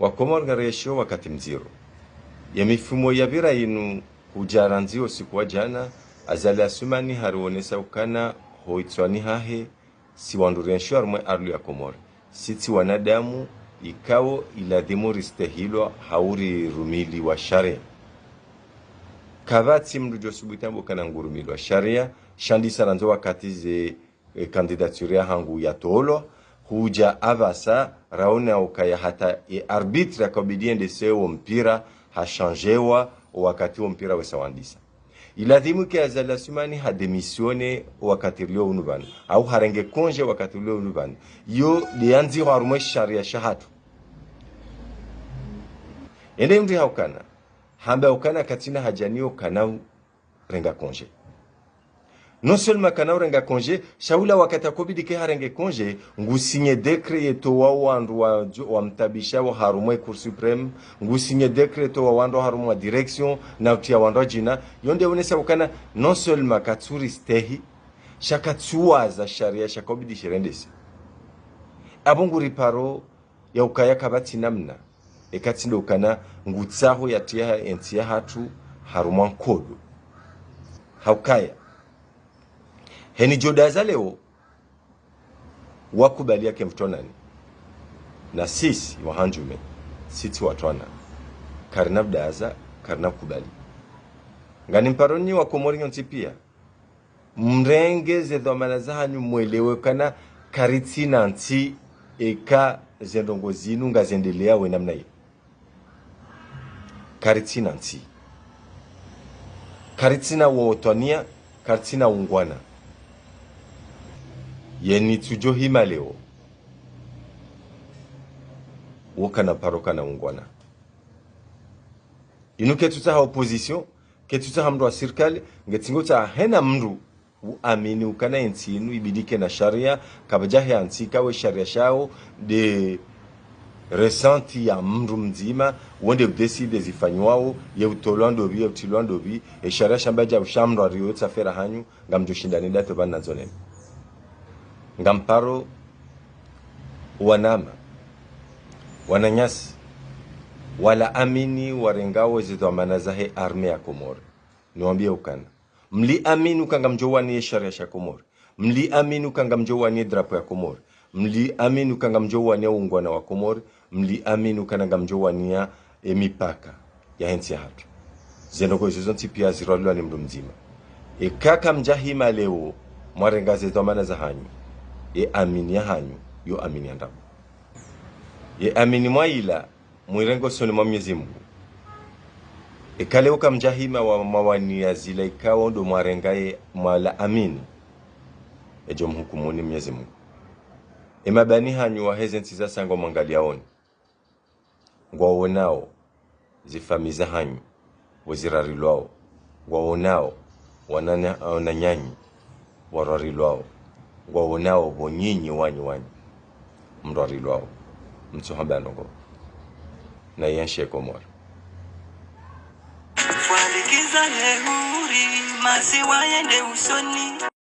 Wakomor ngaresho wakati mziro ya mifumo ya vira inu kujaranzio siku wa jana azali asumani haruonesa ukana hoitswani hahe si wandurensho arumwe arlu ya Komor siti wanadamu ikawo iladhimu ristehilo hauri rumili wa sharia kavati mrujo subutambo kana ngurumili wa sharia shandi saranzo wakati ze kandidaturia hangu ya tolo huja avasa raona ukaya hata arbitre akabidien de seo mpira hashanjewa wakati mpira wesawandisa iladhimu ke azala sumani ha demisione wakati leo unubani au harenge konje wakati leo unubani yo lianzi harumwe sharia shahatu ende mri haukana hamba ukana katina hajanio kanau renga konje non seulement kana renga konje shaula wakati kobidi ke harenge konje ngusinye decret to wandu wa mtabisha wa harumwe cour supreme ngusinye decret to wandu harumwe direction na utia wandu jina yonde unesa ukana non seulement katsuri stehi shakatsuwaza sharia shakobidi shirendesi abunguri paro ya ukaya kabati namna ekatsindo ukana ngutsaho yatia entia hatu harumwa kodo haukaya heni jodaza leo wakubali yake mtonani na sisi wahanjume sisi watwana karnab daza karnab kubali ngani mparoni wa Komori nti pia mrenge ze dhamana zanyu mwelewe kana karitina nti eka zendongo zinu ngazendelea we namna hiyo karitina nti karitina wotonia karitina ungwana yeni tujo hima leo wakana paroka na ungwana inu ketuta ha opposition ketuta ha mdu wa sirkali ngetingota hena mdu uamini ukana enti inu ibidike na sharia kabajahe antika we sharia shao de resenti ya mdu mzima wende decide zifanywao ye utolando bi utilando bi e sharia shambaja ushamdo riyo tsafera hanyu ngamjo shindani dato bana zone ngamparo wanama wananyasi wala amini warengao zidhamana zahe arme ya Komori niwaambie ukana mli amini ukanga mjowani sharia ya Komori mli amini ukanga mjowani drapo ya Komori mli amini ukanga mjowani ungwana wa Komori mli amini ukanga mjowani ya mipaka ya hensi hatu zenoko hizo pia zirolwa ni mdu mzima kaka mjahima leo mwarenga zidhamana za hanyu amini ya hanyu yo amini ya ndabu amini mwaila mwirengo soni mwa Mwenyezi Mungu kale ukamjahima wa mawani ya zila ikawa ndo mwarengaye mwala amini ejo mhukumuni Mwenyezi Mungu mabani hanyu wa hezenti za sango mwangalia oni ngwaonao zifamiza hanyu wazirarilwao ngwaonao wananyanyi wararilwao ngwaonao bonyinyi wanyu mrarilwao mtsohamba ndongo na yanshe Komori walikiza hehuri masi waende usoni